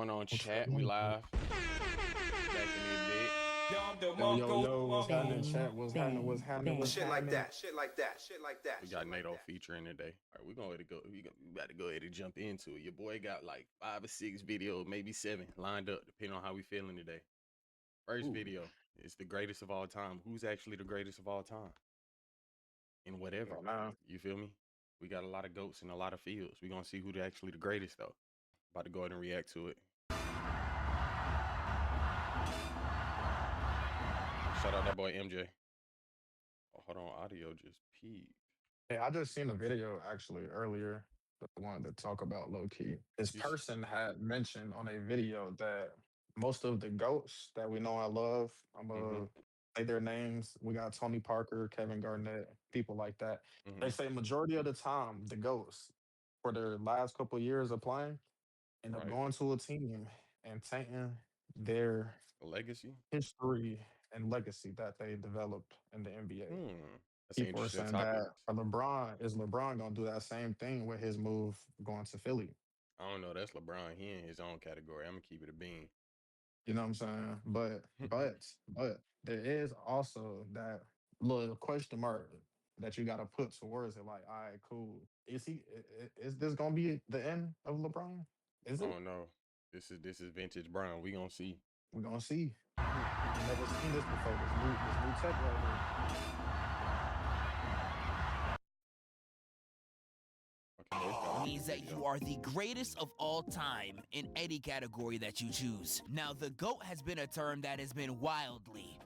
going on, What's chat? We going on? live. Back in this bit. Yo, what's happening, Bang, chat? What's happening? What's bang, happening? What's bang. Shit like happening? that. Shit like that. Shit like that. We shit got like NATO that. featuring today. All right, we're going to go. We got to go ahead and jump into it. Your boy got like 5 or 6 videos, maybe 7 lined up, depending on how we feeling today. First Ooh, video is the greatest of all time. Who's actually the greatest of all time? In whatever. nah. You feel me? We got a lot of goats in a lot of fields. We're going to see who's actually the greatest, though. About to go ahead and react to it. Shout out that boy MJ. Oh, hold on, audio just peaked. Hey, I just seen a video actually earlier that I wanted to talk about low key. This You s- person had mentioned on a video that most of the goats that we know and love, I'm Mhm. gonna say their names. We got Tony Parker, Kevin Garnett, people like that. They Mhm. say majority of the time the goats for their last couple of years of playing end up Right. going to a team and tainting their A legacy. history and legacy that they developed in the NBA. That's an People are interesting saying topic. that LeBron gonna do that same thing with his move going to Philly. I don't know. That's LeBron. He in his own category. I'm gonna keep it a bean. You know what I'm saying? But there is also that little question mark that you gotta put towards it. Like, all right, cool. Is this gonna be the end of LeBron? Is I it? don't know. This is vintage Brown. We gonna see. We're gonna see. We never seen this before. This new tech right here. Okay, boy, it's got a Means music that video. you are the greatest of all time in any category that you choose. Now, the GOAT has been a term that has been wildly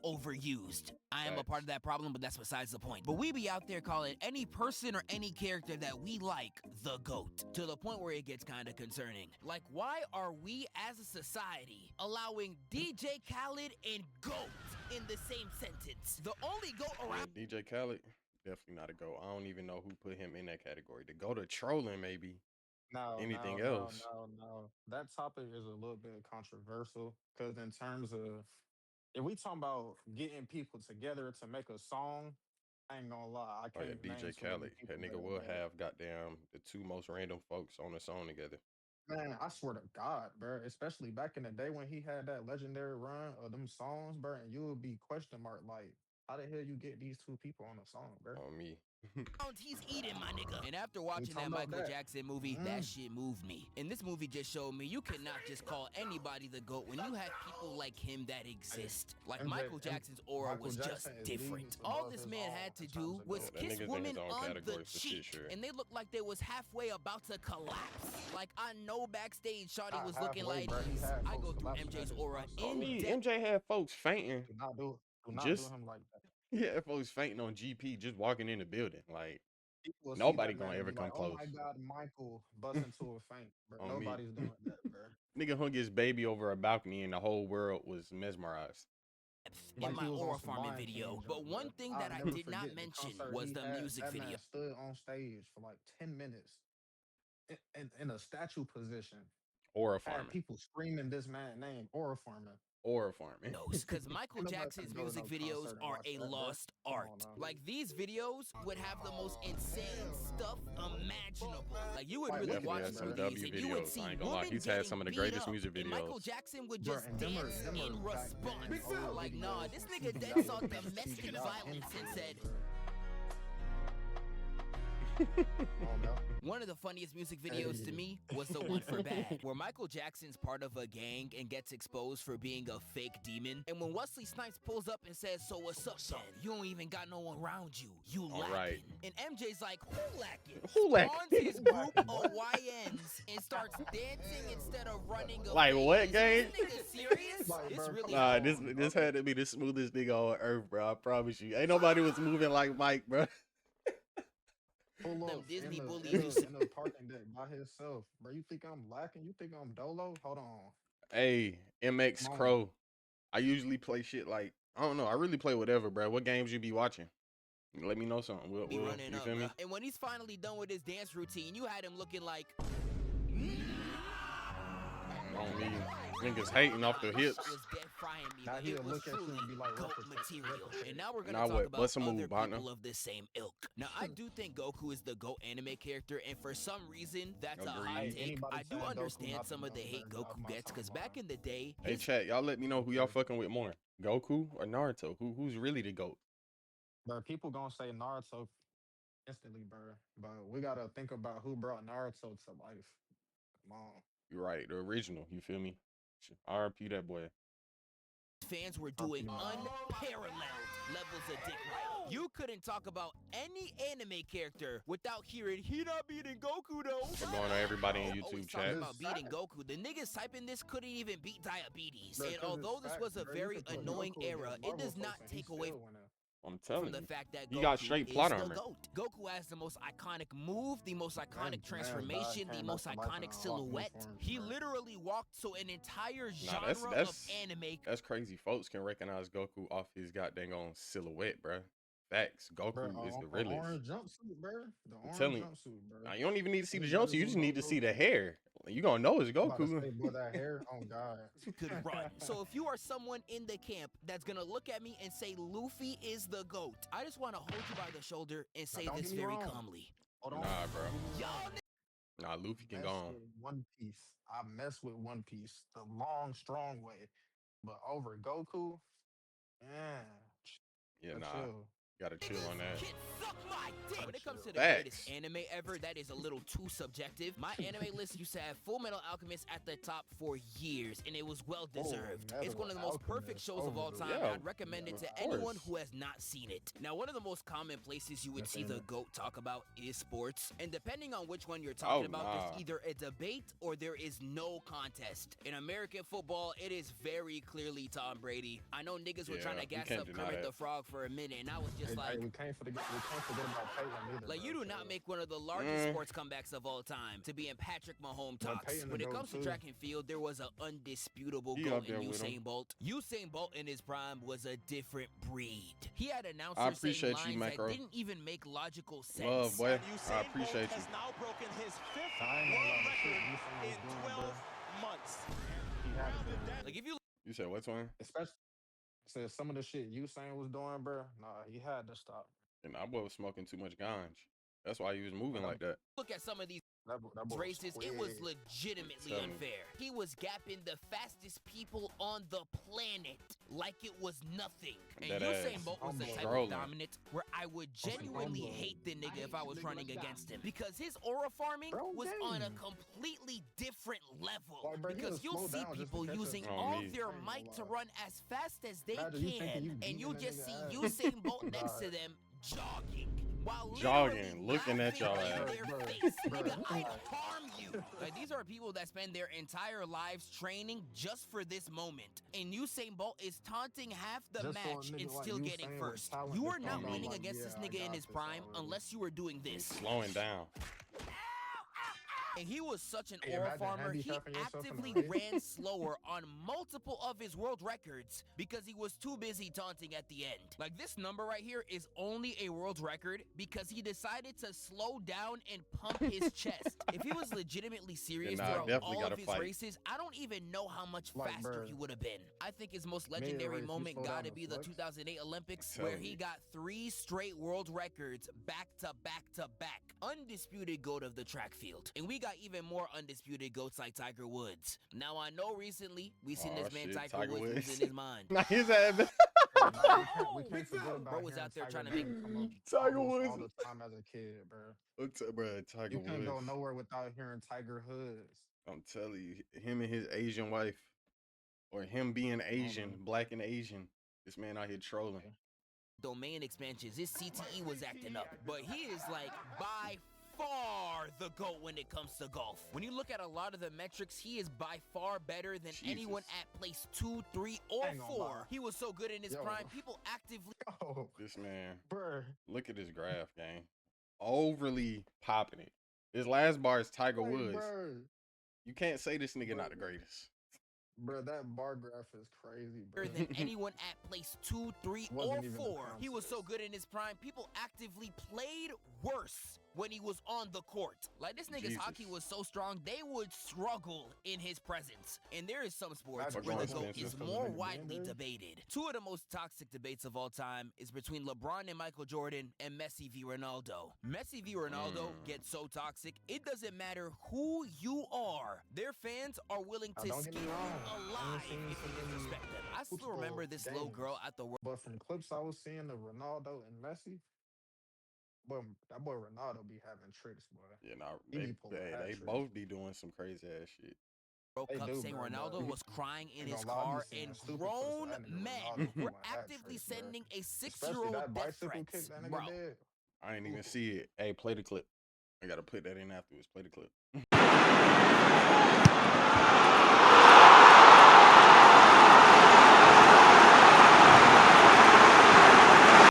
overused. I am a part of that problem, but that's besides the point. But we be out there calling any person or any character that we like the GOAT, to the point where it gets kind of concerning. Like, why are we as a society allowing DJ Khaled and GOAT in the same sentence? The only GOAT Yeah, around. DJ Khaled, definitely not a go. I don't even know who put him in that category. To go to trolling, maybe. No, no, Anything no, else? no, no. That topic is a little bit controversial because in terms of if we talking about getting people together to make a song, I ain't gonna lie, I Oh yeah, can't name DJ too many Khaled. people That nigga that will have goddamn the 2 most random folks on a song together. man, I swear to God, bro. Especially back in the day when he had that legendary run of them songs, bro, and you would be question mark like, how the hell you get these two people on a song, bro? On me. He's eating, my nigga. And after We watching talking that about Michael that. Jackson movie, that shit moved me. And this movie just showed me you cannot just call anybody the GOAT when you have people like him that Hey, exist. Like MJ, Michael Jackson's aura Michael was just Jackson is different. leagues All above this his man own had to in terms do of was Yeah, goat. that kiss nigga's in his women own on the category for shit, cheek. sure. And they looked like they was halfway about to collapse. Like, I know backstage Shawty Not was looking halfway, like bro. He these. had I folks go through collapsing at MJ's his aura concert, On in bro. me, depth. MJ had folks fainting. Do not do Just him like that. he had folks fainting on GP just walking in the building. Like People will see nobody that gonna man and ever be like, come "Oh close. my God, Michael bust into a faint, bro." On me. Nobody's doing that, bro. Nigga hung his baby over a balcony and the whole world was mesmerized. In Like my he was on aura some farming Lion video. King But jump, bro. one thing I'll that I never did not forget the mention concert was he the had. music That video. man stood on stage for like 10 minutes in a statue position. Aura Had farming. people screaming this man name, Aura Farmer. Aura farming. Because Michael Ain't nobody finna Jackson's go to music no videos concert and are watch a that, bro. lost Come art. on now. Like, these videos would have the most insane stuff imaginable. Like, you would Like, really look at Definitely watch had that, through some bro. these W and you would videos. see I ain't gonna lie. women He's had getting some of the beat greatest up, music and Michael videos. Jackson would Bro, just and dance them in are back then response. old Like, nah, videos this when nigga CGI dead was saw being domestic CGI violence and influence, said, bro. Oh no. one of the funniest music videos to Hey. me was the one for Bad, where Michael Jackson's part of a gang and gets exposed for being a fake demon. And when Wesley Snipes pulls up and says, "So what's up, then? You don't even got no one around you. You All lacking." right. And MJ's like, "Who lacking?" Who lacking? Spawns his group of What? YNs and starts dancing instead of running a Like what, phase. gang? This nigga serious? Like, This bro, really come Nah, on, this bro. had to be the smoothest nigga on earth, bro. I promise you. Ain't nobody was moving like Mike, bro. Pull them up Disney in bullies the in you the in the parking deck by himself, bro. You think I'm lacking? You think I'm dolo? Hold on. Hey, MX Come on. Crow. I usually play shit like I don't know. I really play whatever, bro. What games you be watching? Let me know something. be running You up, feel me? bruh. And when he's finally done with his dance routine, you had him looking like, On me, niggas hating off the hips. was dead frying me, Now but he'll it was look at you truly and be like, GOAT represent. material. And now we're gonna Now talk what? about Bust a other move, partner. people of this same ilk. Now I do think Goku is the GOAT anime character, and for some reason that's a hot Agreed. take. Anybody I do saying Goku understand not the some of the GOAT, hate better get off Goku my gets, because back timeline. in the day, Hey, his chat, y'all let me know who y'all Bro, fucking with more, Goku or Naruto? Who's really the GOAT? bro, people gonna say Naruto instantly, bro. But we gotta think about who brought Naruto to life. Come on. You're right, the original. You feel me? RP that boy. fans were RP doing Naruto. unparalleled levels of dick riding. You couldn't talk about any anime character without hearing he not beating Goku though. What's going on, everybody in Always YouTube talking chat? about This beating fact. Goku. The niggas typing this couldn't even beat diabetes. Bro, And 'cause it's although this facts, was a bro. You very could put annoying Goku era, against it Marvel does not folks and he take away still winning. I'm from telling the you, fact that he Goku got straight is plot the armor. GOAT. Goku has the most iconic move, the most iconic Man's transformation, died, the came most back to life in iconic a lot of silhouette. forms, He bro. literally walked so an entire Nah, genre of anime that's crazy. Folks can recognize Goku off his goddamn own silhouette, bruh. Facts. Bro, Goku is the the realest. orange jumpsuit, bro. The I'm orange telling you. jumpsuit, bro. Now, you don't even need to see the Anybody jumpsuit. You who just know need to see Goku, the hair. You gonna know it's I'm about to Goku. say, boy, that hair, oh God. could run. So if you are someone in the camp that's gonna look at me and say Luffy is the GOAT, I just want to hold you by the shoulder and Now, say don't this get me very wrong. calmly. Hold on. Nah, bro. Don't get me Y'all wrong. Nah, Luffy can go Mess on. with One Piece. I mess with One Piece the long, strong way. But over Goku, yeah, Yeah, nah. chill. Gotta chill on that. Can suck my dick. When it comes to the Facts. greatest anime ever, that is a little too subjective. My anime list used to have Full Metal Alchemist at the top for years, and it was well deserved. It's one of the most perfect shows of all time, Yeah, and I'd recommend it of to anyone course. who has not seen it. Now, one of the most common places you would Yes, see the Amy. GOAT talk about is sports, and depending on which one you're Oh, talking about, nah. there's either a debate or there is no contest. In American football, it is very clearly Tom Brady. I know niggas were trying Yeah, to you gas can't up deny Kermit that. the Frog for a minute, and I was just Hey, like, we can't forget about Peyton either. like, bro, you do not chill. make one of the largest sports comebacks of all time to be in Patrick Mahomes But talks. Peyton When the it GOAT comes to too. track and field, there was an undisputable He GOAT up there in with him. Usain Bolt. Usain Bolt in his prime was a different breed. He had I announcers saying appreciate you, lines that Macro. didn't even make logical sense. Love, boy. And I Usain appreciate Bolt you. has now broken his fifth I ain't gonna world lie, the shit record Usain was in doing, 12 bro. months. He had Rather to than Like, if you You said what, twin? especially said some of the shit Usain was doing, bro. Nah, he had to stop. And I was smoking too much ganj. That's why he was moving like that. look at some of these That boy was races, it was quick. legitimately Tell me. unfair. He was gapping the fastest people on the planet like it was nothing. And That Usain ass. Bolt was the type Scrolling. of dominant where I would genuinely humble. hate the nigga if I was running against him. Because his aura farming Bro, was on a dang. completely different level. Like, bro, Because he'll you'll slow see down just to people catch up using to Oh, all me. their I ain't might gonna to lie. run as fast as they Imagine you thinking can. you And beating you'll that just nigga see ass. Usain Bolt next to God. them jogging. While Jogging, literally looking at laughing y'all in ass. their Bro, face. bro, Nigga, I'd bro. harm you. Like, these are people that spend their entire lives training just for this moment. And Usain Bolt is taunting half the Just for a match nigga and like still Usain getting with first. talent You to are not come out winning like, against yeah, this I nigga in got his this prime already. unless you were doing He's this. slowing down. And he was such an Hey, aura imagine farmer, he handicapping yourself in a actively race. ran slower on multiple of his world records because he was too busy taunting at the end. Like, this number right here is only a world record because he decided to slow down and pump his chest. If he was legitimately serious nah, throughout definitely all gotta of his fight. races, I don't even know how much Like, faster bruh, he would have been. I think his most legendary mid-race, you moment slow down gotta the be the flex. 2008 Olympics, I'm where telling he you. got 3 straight world records back to back to back. Undisputed GOAT of the track field. And we got even more undisputed GOATs like Tiger Woods. Now, I know recently we seen Oh, this man shit, Tiger Tiger Woods Woods. losing his mind. Nah, his ass. Hey, nah, we can't forget about Bro was hearing out there Tiger trying to make name come up Tiger almost Woods. all the time as a kid, bro. Bro, Tiger You couldn't go Woods. nowhere without hearing Tiger Hoods. I'm telling you, him and his Asian wife, or him being Asian, man. black and Asian, this man out here trolling. domain expansions, his CTE was acting up. But he is like by far the GOAT when it comes to golf. When you look at a lot of the metrics, he is by far better than anyone Jesus. at place 2, 3, or I ain't gonna 4. lie. He was so good in his Yo. prime, people actively Oh, This man, bro. look at this graph, gang. Overly popping it. His last bar is Tiger Like, Woods. bro. You can't say this nigga not the greatest. Bro, that bar graph is crazy, bro. better than anyone at place 2, 3, or Wasn't even a 4. He was so contest. good in his prime, people actively played worse when he was on the court. Like, this nigga's hockey was so strong, they would struggle in his presence. And there is some sports That's where the going GOAT expensive is 'cause the more nigga being widely there. debated. Two of the most toxic debates of all time is between LeBron and Michael Jordan and Messi v. Ronaldo. Messi v. Ronaldo gets so toxic, it doesn't matter who you are. Their fans are willing Now, to don't skin get me you wrong. I alive ain't seen if you too many disrespect them. I still football remember this little games, girl at the World. but from clips I was seeing of Ronaldo and Messi, boy, that boy Ronaldo be having tricks, boy. Yeah, nah, He be pulling hat they tricks. both be doing some crazy ass shit. They Cup do, saying bro, Ronaldo but was crying in ain't his gonna lie, I be car, seeing and stupid clips of grown that nigga men Ronaldo were pulling hat actively tricks, bro. sending a Especially 6-year-old that death bicycle threats. kick that Bro, nigga did. I ain't even see it. Hey, play the clip. I gotta put that in afterwards. Play the clip.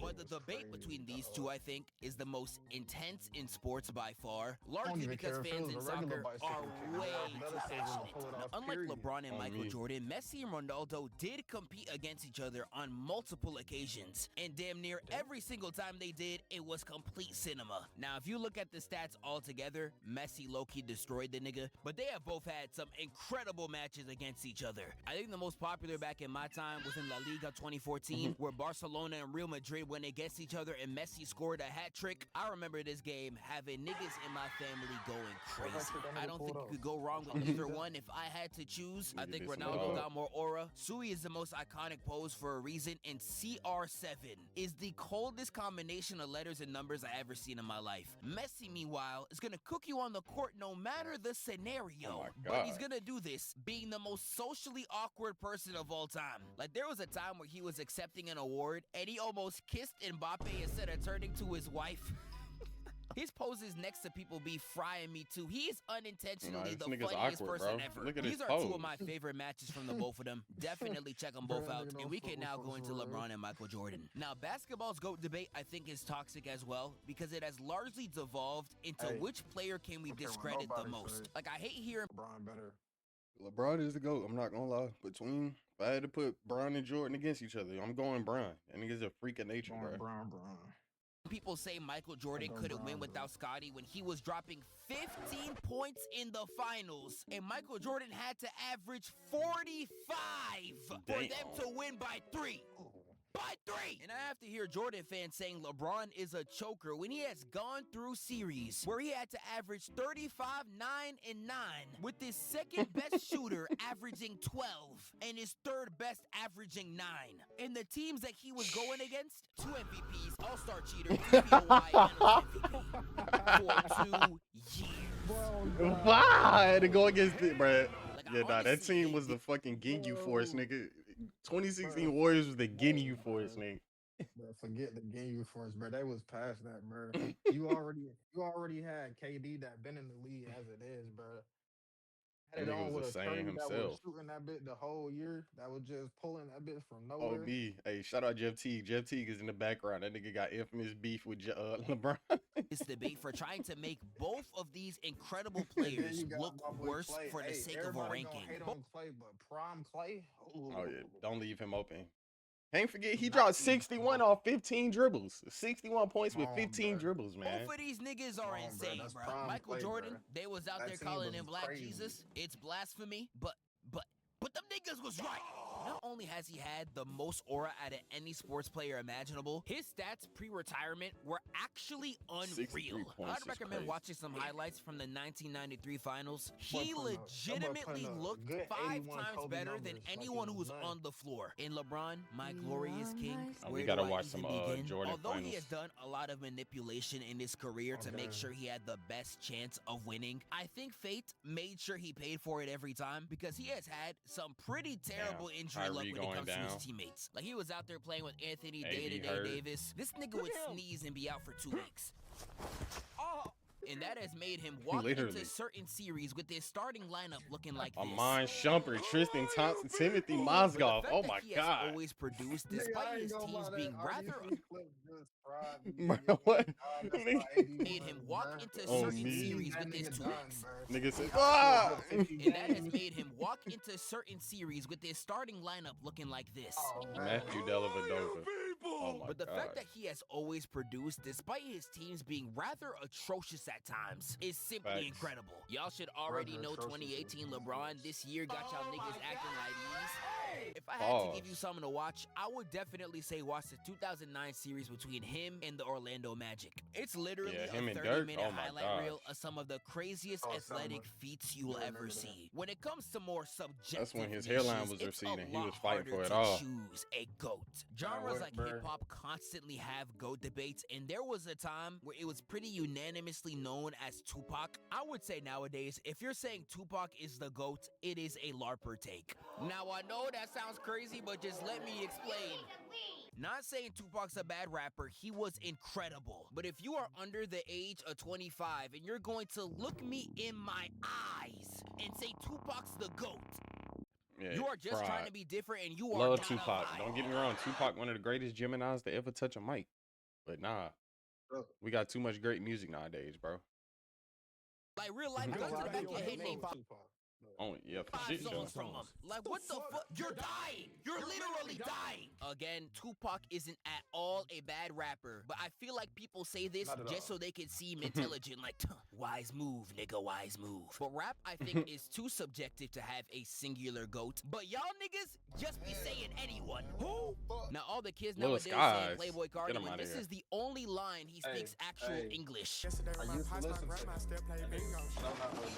but the debate between these two, I think, is the most intense in sports by far, I don't largely even because care if it fans was in a regular soccer bicycle are kick, bro. way too Athleticism to passionate. pull it Now, off, unlike period. LeBron and On Michael me. Jordan, Messi and Ronaldo did compete against each other on multiple occasions, and damn near every single time they did, it was complete cinema. Now, if you look at the stats altogether, Messi low-key destroyed the nigga, but they have both had some incredible matches against each other. I think the most popular back in my time was in La Liga 2014, where Barcelona and Real Madrid went against each other and Messi scored a hat trick. I remember this game having niggas in my family going crazy. I don't think you could go wrong with either one. If I had to choose, I Nigga think did some Ronaldo dog. got more aura. Sui is the most iconic pose for a reason, and CR7 is the coldest combination of letters and numbers I ever seen in my life. Messi, meanwhile, is gonna cook you on the court no matter the scenario. Oh my But he's God. gonna do this being the most socially awkward person of all time. Like, there was a time where he was accepting an award and he almost kissed Mbappe instead of turning to his wife. His poses next to people be frying me too. He is unintentionally this the nigga's funniest awkward, person bro. ever. Look at These his are two of pose. my favorite matches from the both of them. Definitely check them both Bro, out. nigga And don't we fuck can with now folks go into for real. LeBron and Michael Jordan. Now, basketball's GOAT debate, I think, is toxic as well because it has largely devolved into Hey, which player can we I don't care what discredit the nobody most. say. Like, I hate hearing LeBron better. LeBron is the GOAT. I'm not gonna lie. If I had to put Bron and Jordan against each other, I'm going Bron. That nigga's a freak of nature, bro. Bron. people say Michael Jordan go couldn't win Bron, bro. without Scottie when he was dropping 15 points in the finals, and Michael Jordan had to average 45 for Damn. them to win by 3. By 3! And I have to hear Jordan fans saying LeBron is a choker when he has gone through series where he had to average 35, 9, and 9, with his second best shooter averaging 12, and his third best averaging 9. And the teams that he was going against, 2 MVPs, All-Star cheater, DPOY, Finals MVP for 2 years. Why I had to go against it, bro? Like, Yeah, nah, that honestly, team was the fucking Ginyu Force, Bro. nigga. 2016 Bro. Warriors was the Ginyu Bro. Force, nigga. Bro, forget the game force, bro. They was past that, bro. You already had KD that been in the league as it is, bro. Had That it nigga on was with a a Saiyan 30 that was himself. shooting that bit the whole year. That was just pulling that bit from Oh, nowhere. B. Hey, shout out Jeff Teague. Jeff Teague is in the background. That nigga got infamous beef with LeBron. this debate for trying to make both of these incredible And then players you got look my boy worse Clay. for the Hey, sake of a everybody ranking. gonna hate on Clay, but prime Clay. Oh, yeah. Don't leave him open. Can't forget, he Not dropped even 61 close. off 15 dribbles. 61 points with Come on, 15 bro. dribbles, man. Both of these niggas Come are on, bro. insane, That's bro. prime Michael Clay, Jordan, bro. they was out That there team calling was him Black crazy. Jesus. It's blasphemy, but them niggas was right. Not only has he had the most aura out of any sports player imaginable, his stats pre-retirement were actually 63 unreal. points I'd is recommend crazy. watching some highlights from the 1993 finals. Boy He putting up- that boy legitimately putting up looked good 5 81 times Kobe better than numbers like anyone it who was was nothing. on the floor. In LeBron, my glorious king, Oh, we where gotta do I watch even some, begin? Jordan Although he finals. has done a lot of manipulation in his career to make Okay. sure he had the best chance of winning, I think fate made sure he paid for it every time because he has had some pretty terrible injury luck Kyrie when it going comes to down. his teammates. Like, he was out there playing with Anthony AD Day-to-Day hurt. Davis. This nigga would sneeze and be out for 2 weeks. And that has made him walk Literally. into certain series with his starting lineup looking like this. Amon Shumpert, Tristan Thompson, Timothy But the Mozgov. fact Oh that my he has God. always produced Nigga, I despite ain't his gonna lie, teams that being rather RDC clip just fried me, Bro, nigga. what? God, that's Nigga. how AD made him was, walk bruh. into Oh, certain me. series That with his nigga 2 done, weeks. bruh. Nigga said, He ah! outplayed him 50 And that has games. made him walk into certain series with his starting lineup looking like this. Oh, man. Matthew Dellavedova. Oh my But the fact that gosh. he has always produced, despite his teams being rather atrocious at times, is simply Facts. incredible. Y'all should already Rather know atrocious 2018 is LeBron nice. this year got y'all niggas acting like these. If I had to give you Pause. something to watch, I would definitely say watch the 2009 series between him and the Orlando Magic. It's literally Yeah, him a and 30-minute Dirk. Oh my highlight reel gosh. of some of the craziest Oh, athletic Selma. feats I you'll do ever remember that. see. When it comes to more That's when subjective his hairline niches, was it's a receding. He lot was fighting harder for it to all. choose a GOAT. Genres what, like bro? hip-hop constantly have GOAT debates, and there was a time where it was pretty unanimously known as Tupac. I would say nowadays, if you're saying Tupac is the GOAT, it is a LARPer take. Now, I know that sounds crazy, but just let me explain. Not saying Tupac's a bad rapper, he was incredible. But if you are under the age of 25 and you're going to look me in my eyes and say Tupac's the GOAT, Yeah, you are just trying pride. to be different and you are Love not Tupac. a Don't vibe. get me wrong. Tupac, one of the greatest Geminis to ever touch a mic. But nah, Bro, we got too much great music nowadays, bro. Like real life, I ain't gun gonna to lie, the I back do of your a head, hate name for Tupac. But Only yeah, for 5 shit show. songs from him. Like, what the fuck? You're dying. You're literally dying. Again, Tupac isn't at all a bad rapper, but I feel like people say this Not at just all. so they can seem intelligent, like, wise move, nigga, wise move. But rap, I think, is too subjective to have a singular GOAT. But y'all niggas just be saying anyone. Who? Now, all the kids Little nowadays saying Skies. Playboy Get Cardi, him when out of this here. is the only line he speaks actual English. I used to listen to that.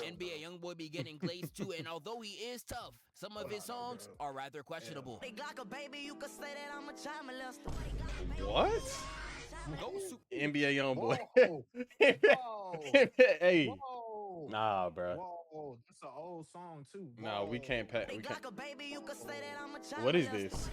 NBA Youngboy be getting glazed too, and although he is tough, some of his songs are rather questionable. They Glock a baby, you could say that I'm a child molester. What? Go Super. NBA YoungBoy. Whoa, whoa, Hey, whoa, nah, bruh. whoa. That's an old song too. Nah, we can't Whoa. pack. They We can't. Glock a baby, you could say that I'm a child What is molester. this?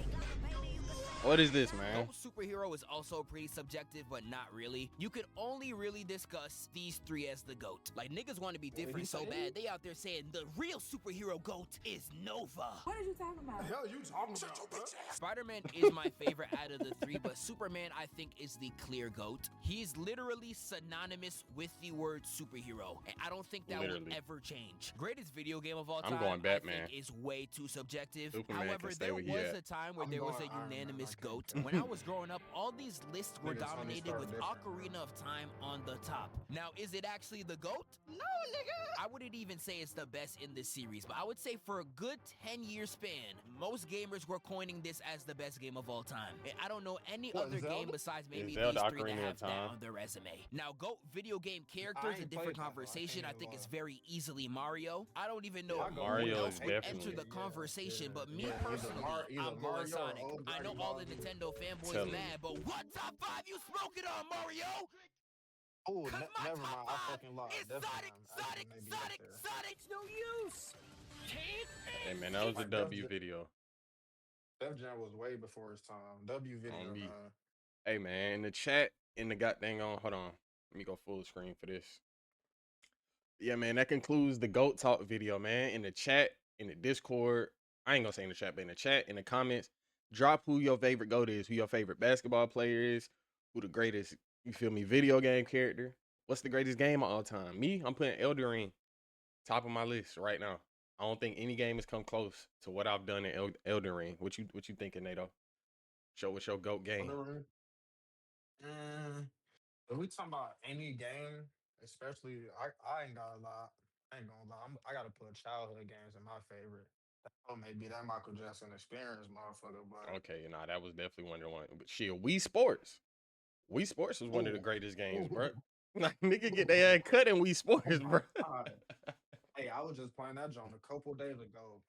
What is this, man? GOAT superhero is also pretty subjective, but not really. You could only really discuss these three as the GOAT. Like, niggas want to be different so bad, they out there saying the real superhero GOAT is Nova. What are you talking about? The hell are you talking about, bro? Spider-Man is my favorite out of the three, but Superman, I think, is the clear GOAT. He's literally synonymous with the word superhero, and I don't think that will Literally. ever change. Greatest video game of all I'm time, going I Batman. think, is way too subjective. Superman However, can stay there where he was at. a time where I'm there was going a Iron Man, unanimous I GOAT. can't. When I was growing up, all these lists were Nigga, Tony dominated Stark with different, Ocarina of Time on the top. Now, is it actually the GOAT? No, nigga. I wouldn't even say it's the best in this series, but I would say for a good 10-year span, most gamers were coining this as the best game of all time. And I don't know any What, other Zelda? game besides maybe Zelda these three that Ocarina of have that Time. on their resume. Now, GOAT video game I characters, a ain't different played that, though. I conversation. I can't think even it's lie. very easily Mario. I don't even know Yeah, I go who Mario else is would enter definitely- the conversation, but me yeah, either personally, either I'm going Mario or Sonic. old I know Dragon all Ball the Z. Nintendo fanboys Tell me. mad, but what top 5 you smoking on, Mario? Oh, Cause my never top mind. I 5 fucking lied. is Definitely Sonic, not. I Sonic, can maybe get Sonic, there. Sonic. No use. Hey, man, that was a Like, W Def video. Jam was way before his time. W video, On me. man. Hey, man, in the chat, in the goddamn on. Hold on. Let me go full screen for this. Yeah, man, that concludes the GOAT Talk video, man. In the chat, in the Discord, I ain't gonna say in the chat, but in the chat, in the comments, drop who your favorite GOAT is, who your favorite basketball player is, who the greatest, you feel me, video game character. What's the greatest game of all time? Me, I'm putting Elden Ring top of my list right now. I don't think any game has come close to what I've done in Elden Ring. What you thinking, Nato? Show what's your GOAT game. Whatever. If we talking about any game, especially, I ain't gonna lie. I ain't gonna lie. I gotta put childhood games in my favorite. Oh, maybe that Michael Jackson experience, motherfucker. But Okay, nah, that was definitely one of the ones. But shit, Wii Sports. Wii Sports was one of the ooh, greatest games, bro. ooh, Like, nigga get their head cut in Wii oh Sports, my bro. god. Hey, I was just playing that joint a couple days ago.